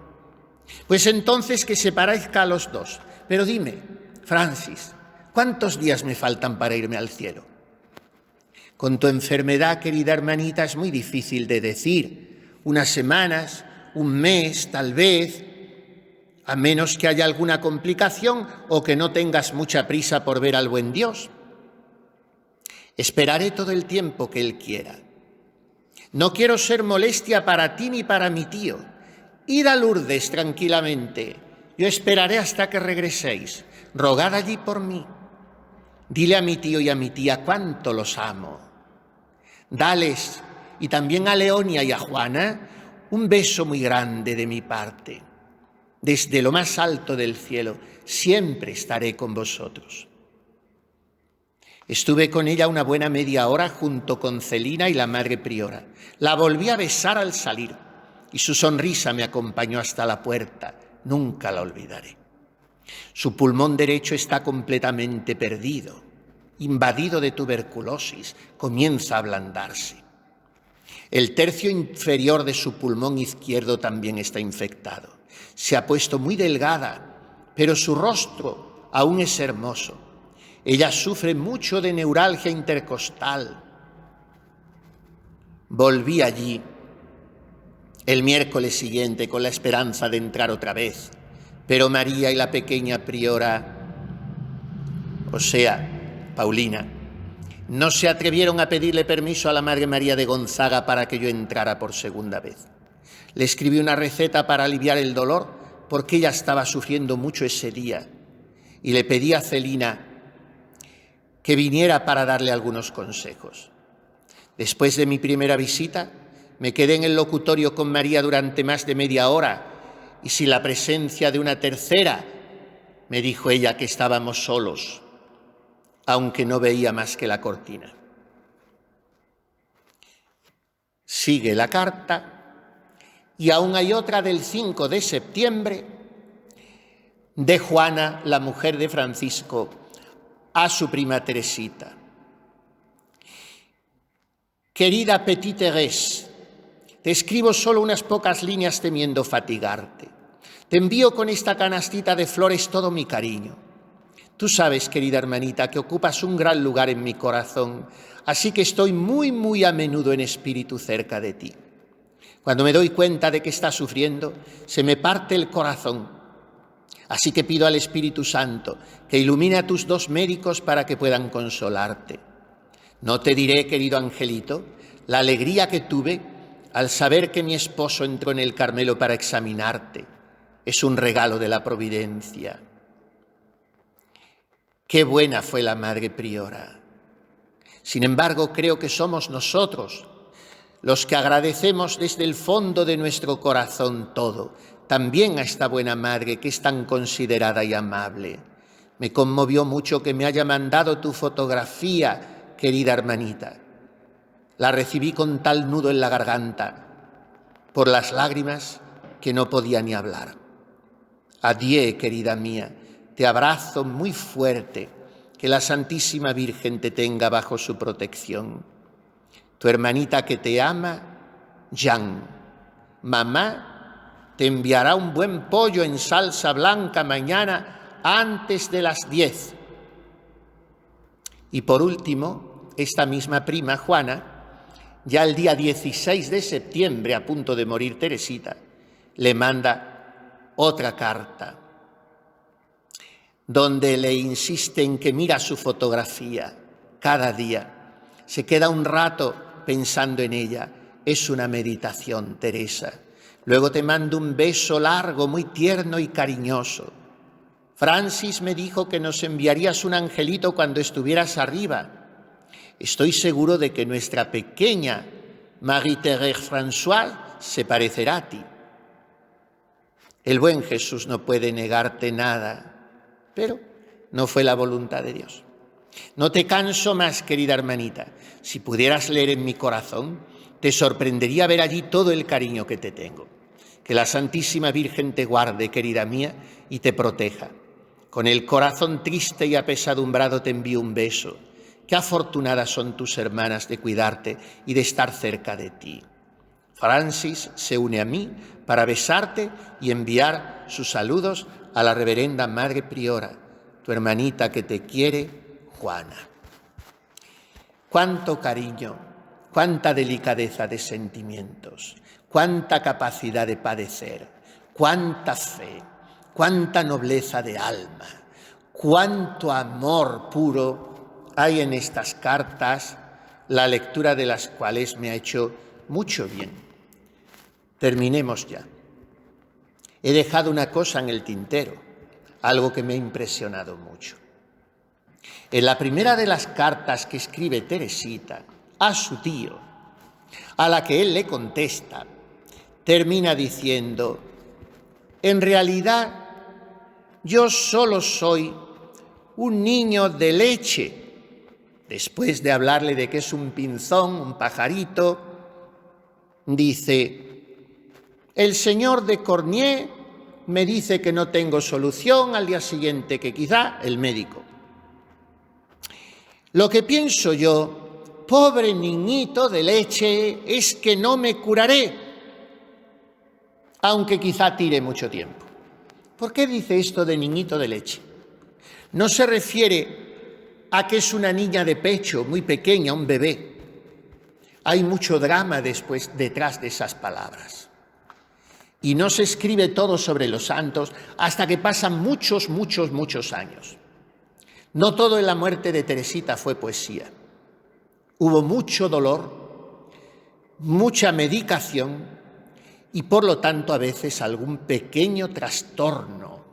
A: «Pues entonces que se parezca a los dos. Pero dime, Francis, ¿cuántos días me faltan para irme al cielo?». «Con tu enfermedad, querida hermanita, es muy difícil de decir. Unas semanas, un mes, tal vez, a menos que haya alguna complicación o que no tengas mucha prisa por ver al buen Dios. Esperaré todo el tiempo que Él quiera. No quiero ser molestia para ti ni para mi tío. Id a Lourdes tranquilamente. Yo esperaré hasta que regreséis. Rogad allí por mí. Dile a mi tío y a mi tía cuánto los amo. Dales, y también a Leonia y a Juana, un beso muy grande de mi parte. Desde lo más alto del cielo siempre estaré con vosotros». Estuve con ella una buena media hora junto con Celina y la madre priora. La volví a besar al salir y su sonrisa me acompañó hasta la puerta. Nunca la olvidaré. Su pulmón derecho está completamente perdido, invadido de tuberculosis, comienza a ablandarse. El tercio inferior de su pulmón izquierdo también está infectado. Se ha puesto muy delgada, pero su rostro aún es hermoso. Ella sufre mucho de neuralgia intercostal. Volví allí el miércoles siguiente con la esperanza de entrar otra vez, pero María y la pequeña priora, o sea, Paulina, no se atrevieron a pedirle permiso a la Madre María de Gonzaga para que yo entrara por segunda vez. Le escribí una receta para aliviar el dolor porque ella estaba sufriendo mucho ese día y le pedí a Celina que viniera para darle algunos consejos. Después de mi primera visita, me quedé en el locutorio con María durante más de media hora y sin la presencia de una tercera, me dijo ella que estábamos solos, aunque no veía más que la cortina. Sigue la carta y aún hay otra del 5 de septiembre de Juana, la mujer de Francisco, a su prima Teresita. «Querida Petite Thérèse, te escribo solo unas pocas líneas temiendo fatigarte. Te envío con esta canastita de flores todo mi cariño. Tú sabes, querida hermanita, que ocupas un gran lugar en mi corazón, así que estoy muy a menudo en espíritu cerca de ti. Cuando me doy cuenta de que estás sufriendo, se me parte el corazón. Así que pido al Espíritu Santo que ilumine a tus dos médicos para que puedan consolarte. No te diré, querido angelito, la alegría que tuve al saber que mi esposo entró en el Carmelo para examinarte. Es un regalo de la providencia. Qué buena fue la Madre Priora. Sin embargo, creo que somos nosotros los que agradecemos desde el fondo de nuestro corazón todo, también a esta buena madre que es tan considerada y amable. Me conmovió mucho que me haya mandado tu fotografía, querida hermanita. La recibí con tal nudo en la garganta, por las lágrimas que no podía ni hablar. Adiós, querida mía, te abrazo muy fuerte, que la Santísima Virgen te tenga bajo su protección. Tu hermanita que te ama, Jan. Mamá te enviará un buen pollo en salsa blanca mañana antes de las 10. Y por último, esta misma prima, Juana, ya el día 16 de septiembre, a punto de morir Teresita, le manda otra carta donde le insiste en que mira su fotografía cada día. Se queda un rato pensando en ella. Es una meditación, Teresa. Luego te mando un beso largo, muy tierno y cariñoso. Francis me dijo que nos enviarías un angelito cuando estuvieras arriba. Estoy seguro de que nuestra pequeña Marie-Thérèse Françoise se parecerá a ti. El buen Jesús no puede negarte nada, pero no fue la voluntad de Dios. No te canso más, querida hermanita. Si pudieras leer en mi corazón, te sorprendería ver allí todo el cariño que te tengo. Que la Santísima Virgen te guarde, querida mía, y te proteja. Con el corazón triste y apesadumbrado te envío un beso. Qué afortunadas son tus hermanas de cuidarte y de estar cerca de ti. Francis se une a mí para besarte y enviar sus saludos a la reverenda Madre Priora, tu hermanita que te quiere, Juana. Cuánto cariño, cuánta delicadeza de sentimientos, cuánta capacidad de padecer, cuánta fe, cuánta nobleza de alma, cuánto amor puro hay en estas cartas, la lectura de las cuales me ha hecho mucho bien. Terminemos ya. He dejado una cosa en el tintero, algo que me ha impresionado mucho. En la primera de las cartas que escribe Teresita a su tío, a la que él le contesta, termina diciendo: en realidad yo solo soy un niño de leche. Después de hablarle de que es un pinzón, un pajarito, dice: el señor de Cornier me dice que no tengo solución, al día siguiente que quizá el médico. Lo que pienso yo, pobre niñito de leche, es que no me curaré, aunque quizá tire mucho tiempo. ¿Por qué dice esto de niñito de leche? No se refiere a que es una niña de pecho, muy pequeña, un bebé. Hay mucho drama detrás de esas palabras. Y no se escribe todo sobre los santos hasta que pasan muchos años. No todo en la muerte de Teresita fue poesía. Hubo mucho dolor, mucha medicación y por lo tanto a veces algún pequeño trastorno.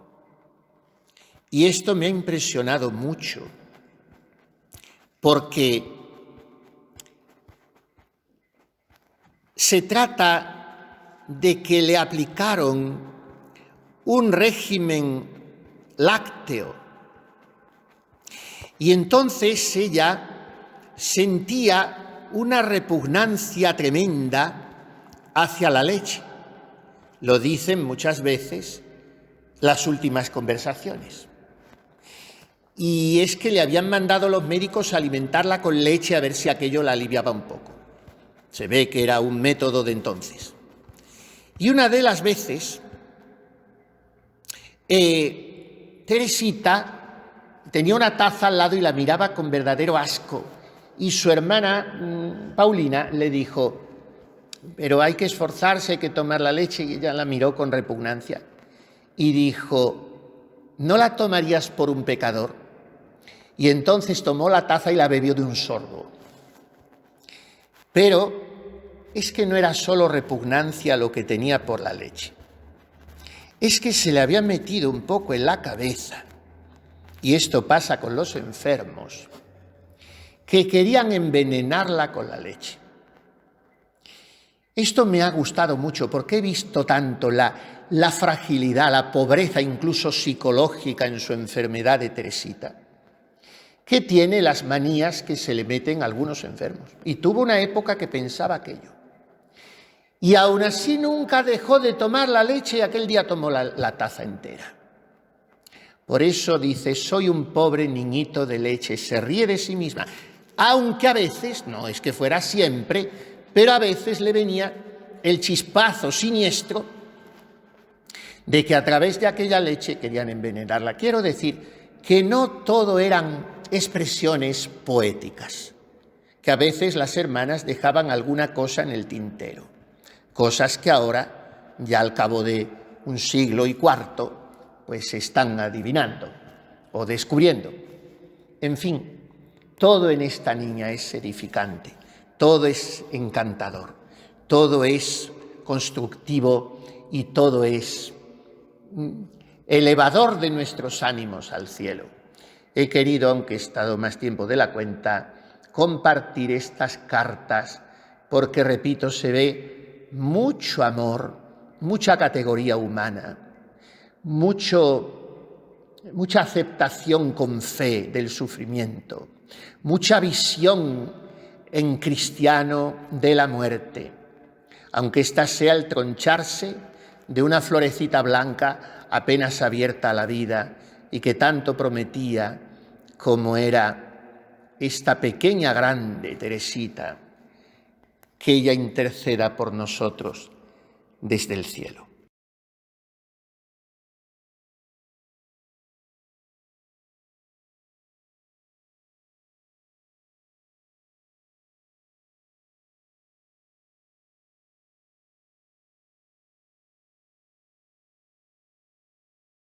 A: Y esto me ha impresionado mucho porque se trata de que le aplicaron un régimen lácteo. Y entonces ella sentía una repugnancia tremenda hacia la leche. Lo dicen muchas veces las últimas conversaciones. Y es que le habían mandado los médicos a alimentarla con leche a ver si aquello la aliviaba un poco. Se ve que era un método de entonces. Y una de las veces, Teresita tenía una taza al lado y la miraba con verdadero asco. Y su hermana, Paulina, le dijo: pero hay que esforzarse, hay que tomar la leche. Y ella la miró con repugnancia y dijo: ¿no la tomarías por un pecador? Y entonces tomó la taza y la bebió de un sorbo. Pero es que no era solo repugnancia lo que tenía por la leche. Es que se le había metido un poco en la cabeza, y esto pasa con los enfermos, que querían envenenarla con la leche. Esto me ha gustado mucho porque he visto tanto la fragilidad, la pobreza incluso psicológica en su enfermedad de Teresita, que tiene las manías que se le meten a algunos enfermos. Y tuvo una época que pensaba aquello. Y aún así nunca dejó de tomar la leche y aquel día tomó la taza entera. Por eso dice, soy un pobre niñito de leche, se ríe de sí misma. Aunque a veces, no es que fuera siempre, pero a veces le venía el chispazo siniestro de que a través de aquella leche querían envenenarla. Quiero decir que no todo eran expresiones poéticas, que a veces las hermanas dejaban alguna cosa en el tintero, cosas que ahora, ya al cabo de un siglo y cuarto, pues se están adivinando o descubriendo. En fin, todo en esta niña es edificante, todo es encantador, todo es constructivo y todo es elevador de nuestros ánimos al cielo. He querido, aunque he estado más tiempo de la cuenta, compartir estas cartas porque, repito, se ve mucho amor, mucha categoría humana, mucha aceptación con fe del sufrimiento, mucha visión en cristiano de la muerte, aunque ésta sea el troncharse de una florecita blanca apenas abierta a la vida y que tanto prometía como era esta pequeña grande Teresita, que ella interceda por nosotros desde el cielo.